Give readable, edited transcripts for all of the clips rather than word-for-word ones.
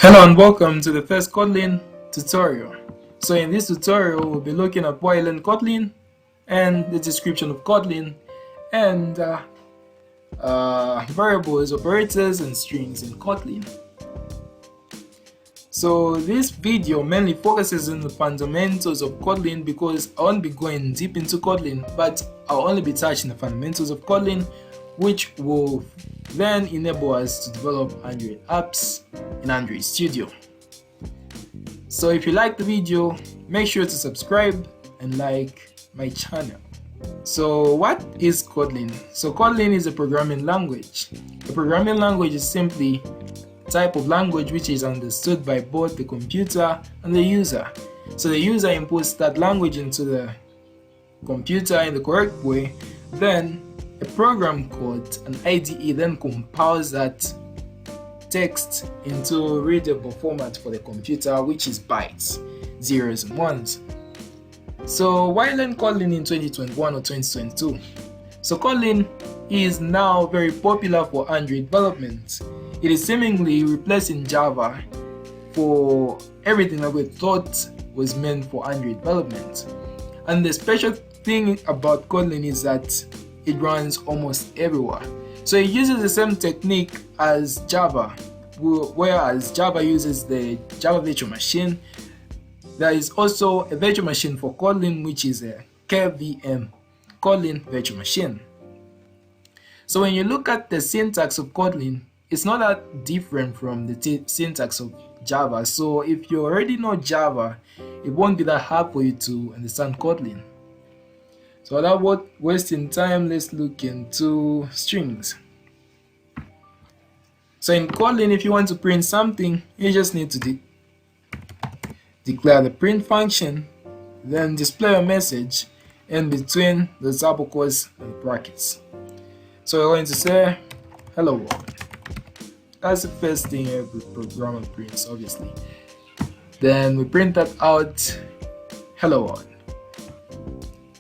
Hello and welcome to the first Kotlin tutorial. So in this tutorial we'll be looking at while in Kotlin and the description of Kotlin and variables, operators and strings in Kotlin. So this video mainly focuses on the fundamentals of Kotlin because I won't be going deep into Kotlin, but I'll only be touching the fundamentals of Kotlin, which will then enable us to develop Android apps in Android Studio. So if you like the video, make sure to subscribe and like my channel. So what is Kotlin? So Kotlin is a programming language. A programming language is simply a type of language which is understood by both the computer and the user. So the user inputs that language into the computer in the correct way, then a program called an IDE then compiles that text into readable format for the computer, which is bytes, zeros and ones. So why learn Kotlin in 2021 or 2022? So Kotlin is now very popular for Android development. It is seemingly replacing Java for everything that we thought was meant for Android development. And the special thing about Kotlin is that it runs almost everywhere. So it uses the same technique as Java, whereas Java uses the Java virtual machine. There is also a virtual machine for Kotlin, which is a KVM, Kotlin virtual machine. So when you look at the syntax of Kotlin, it's not that different from the syntax of Java. So if you already know Java, it won't be that hard for you to understand Kotlin. So without wasting time, let's look into strings. So in Kotlin, if you want to print something, you just need to declare the print function, then display a message in between the double quotes and brackets. So we're going to say hello world. That's the first thing every programmer prints, obviously. Then we print that out, hello world.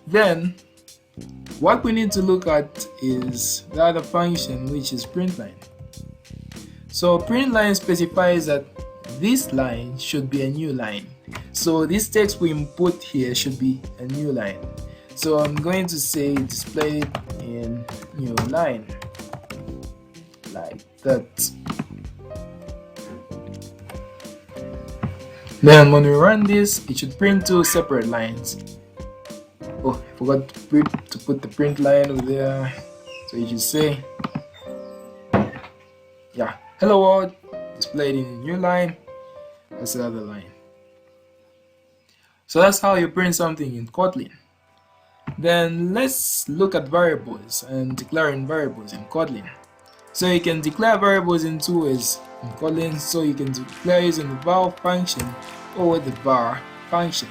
Then what we need to look at is the other function, which is println. So println specifies that this line should be a new line. So this text we input here should be a new line. So I'm going to say display it in new line, like that. Then when we run this, it should print two separate lines. Oh, I forgot to put the print line over there. So you should say, yeah, hello world, displayed in a new line. That's the other line. So that's how you print something in Kotlin. Then let's look at variables and declaring variables in Kotlin. So you can declare variables in two ways in Kotlin. So you can declare using the val function or the var function.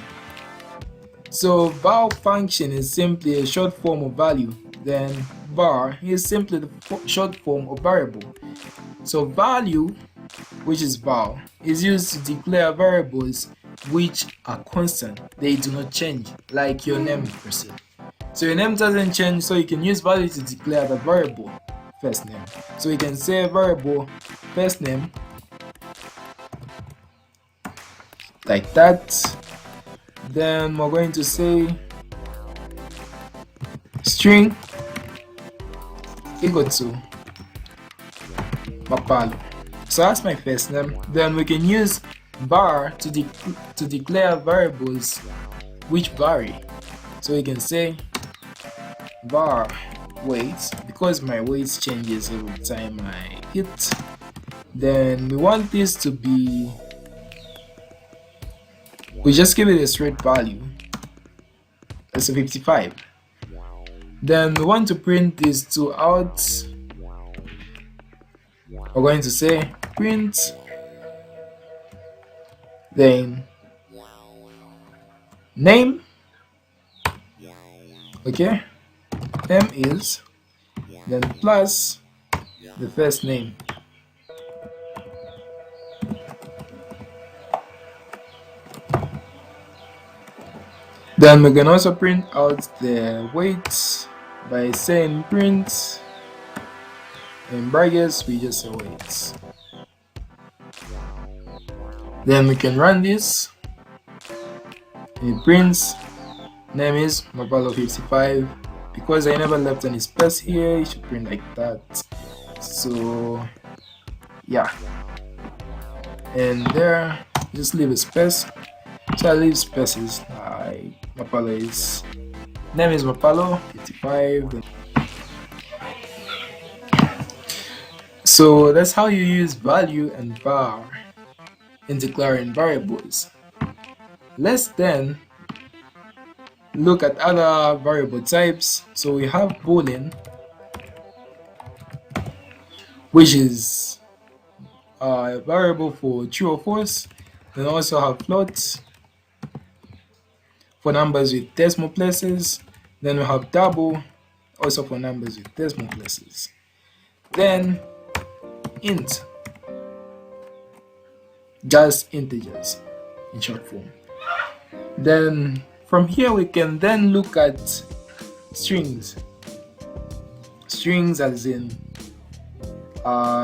So val function is simply a short form of value, then var is simply the short form of variable. So value, which is val, is used to declare variables which are constant, they do not change, like your name per se. So your name doesn't change, so you can use value to declare the variable first name. So you can say variable first name like that. Then we're going to say string equal to Mapalo. So that's my first name. Then we can use var to declare variables which vary. So we can say var weight, because my weight changes every time I hit. Then we want this to be, we just give it a straight value. That's a 55. Then we want to print these two out. We're going to say print, then name, okay, name is, then plus the first name. Then we can also print out the weight by saying print, in brackets we just say weight. Then we can run this. It prints name is Mapalo55. Because I never left any space here, it should print like that. So yeah, and there just leave a space. So I leave spaces like Mapalo is name is Mapalo55. So that's how you use value and var in declaring variables. Let's then look at other variable types. So we have boolean, which is a variable for true or false. Then also have floats for numbers with decimal places. Then we have double, also for numbers with decimal places. Then int, just integers in short form. Then from here we can then look at strings. Strings as in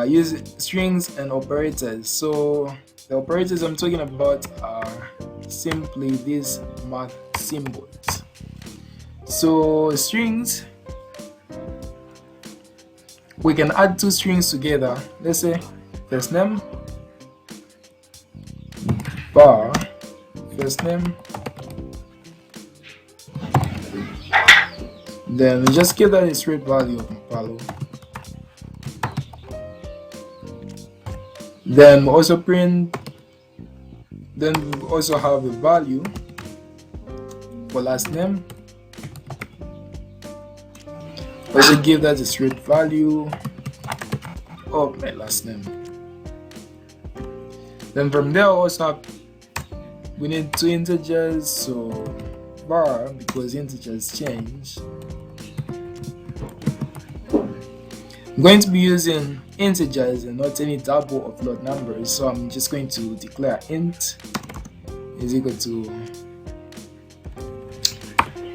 use strings and operators. So the operators I'm talking about are simply these math symbols. So strings, we can add two strings together. Let's say first name bar first name, then we just give that a straight value of Mapalo. Then we also print, then we also have a value for last name. Also give that a straight value of my last name. Then from there also have, we need two integers, so var, because integers change. I'm going to be using integers and not any double or float numbers, so I'm just going to declare int is equal to,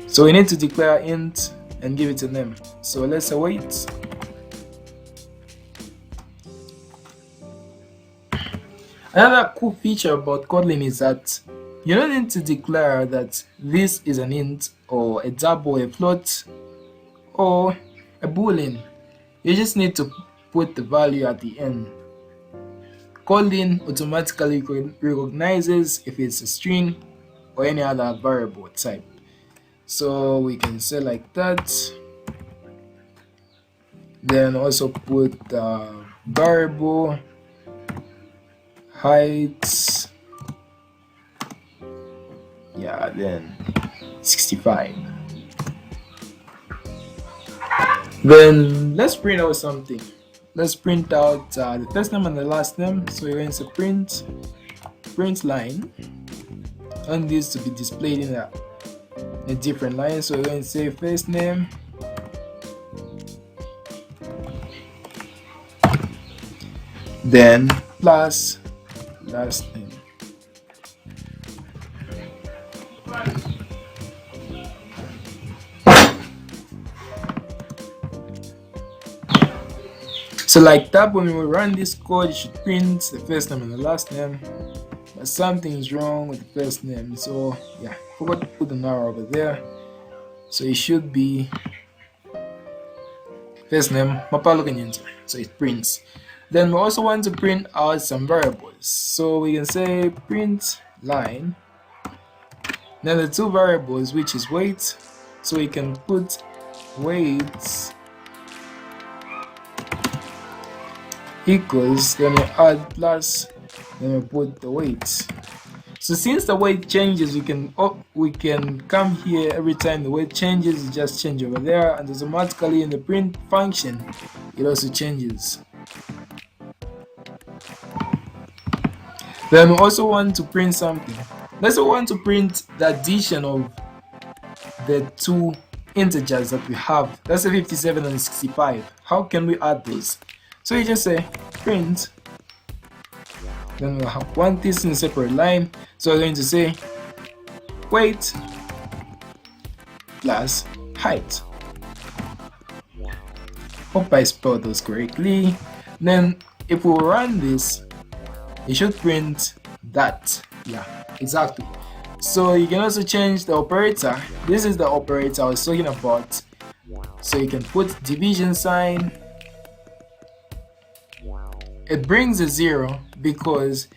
so we need to declare int and give it a name. So let's await. Another cool feature about Kotlin is that you don't need to declare that this is an int or a double, a float, or a boolean. You just need to put the value at the end. Kotlin automatically recognizes if it's a string or any other variable type. So we can say like that. Then also put variable height, yeah, then 65. Then let's print out something. Let's print out the first name and the last name. So we're going to print line, and this to be displayed in a different line. So we're going to say first name then plus last name. So like that, when we run this code, it should print the first name and the last name, but something is wrong with the first name. So yeah, forgot to put an arrow over there. So it should be first name Mapalo Kenyente. So it prints. Then we also want to print out some variables. So we can say print line. Then the two variables, which is weight. So we can put weight equals, then we add plus, then we put the weight. So since the weight changes, we can come here every time the weight changes, it just change over there, and automatically in the print function it also changes. Then we also want to print something. Let's say we want to print the addition of the two integers that we have. That's 57 and 65. How can we add those? So you just say print, then we'll want this in a separate line. So we're going to say weight plus height. Hope I spelled those correctly. Then if we run this, it should print that. Yeah, exactly. So you can also change the operator. This is the operator I was talking about. So you can put division sign. It brings a 0 because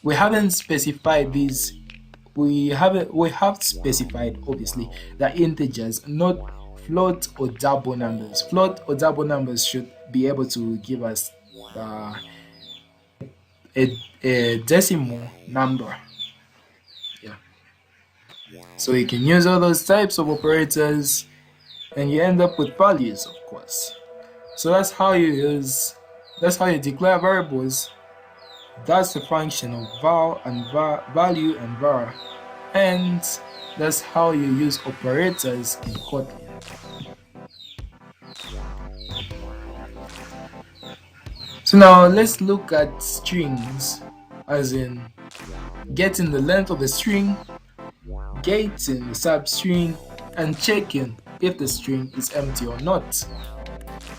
we haven't specified these. We have specified obviously the integers, not float or double numbers. Float or double numbers should be able to give us uh, a decimal number. Yeah. So you can use all those types of operators and you end up with values, of course. So that's how you declare variables. That's the function of val and value and var, and that's how you use operators in Kotlin. So now let's look at strings, as in getting the length of the string, getting the substring, and checking if the string is empty or not.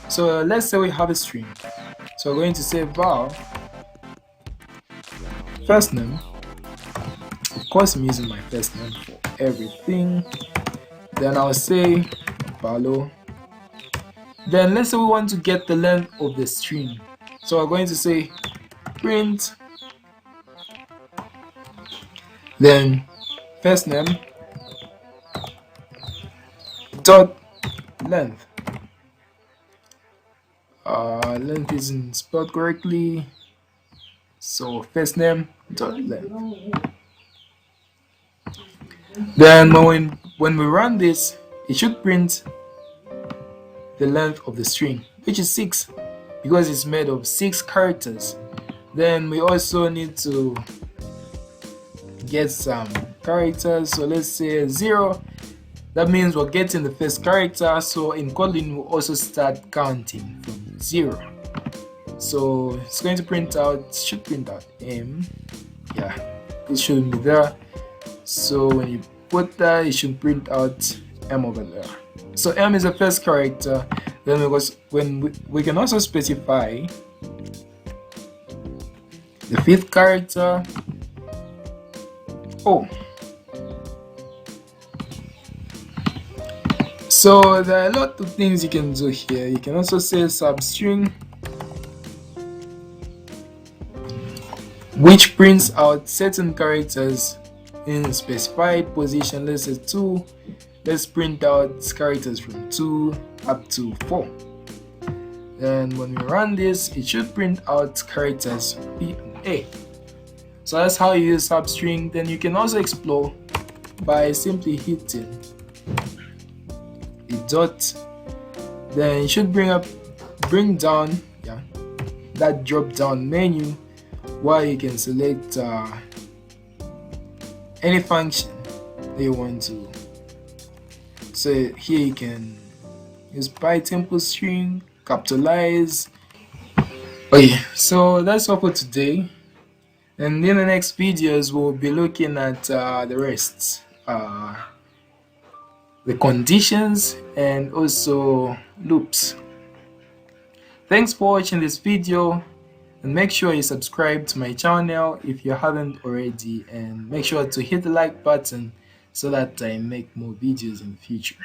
So let's say we have a string. So we're going to say val first name. Of course, I'm using my first name for everything. Then I'll say value. Then let's say we want to get the length of the string. So we're going to say print, then first name dot length. Length isn't spelled correctly, so first name dot length. Then when we run this, it should print the length of the string, which is 6, because it's made of 6 characters. Then we also need to get some characters, so let's say 0. That means we're getting the first character. So in Kotlin, we'll also start counting from 0. So it's going to print out, should print out M. Yeah, it shouldn't be there. So when you put that, it should print out M over there. So M is the first character. Then we can also specify the 5th character. Oh, so there are a lot of things you can do here. You can also say substring, which prints out certain characters in a specified position. Let's say 2. Let's print out characters from 2 up to 4. Then when we run this, it should print out characters B and A. So that's how you use substring. Then you can also explore by simply hitting a dot. Then it should bring down that drop down menu where you can select any function that you want to. So here you can use bytecode string, capitalize. Okay, so that's all for today. And in the next videos, we'll be looking at the rest, the conditions, and also loops. Thanks for watching this video, and make sure you subscribe to my channel if you haven't already, and make sure to hit the like button so that I make more videos in the future.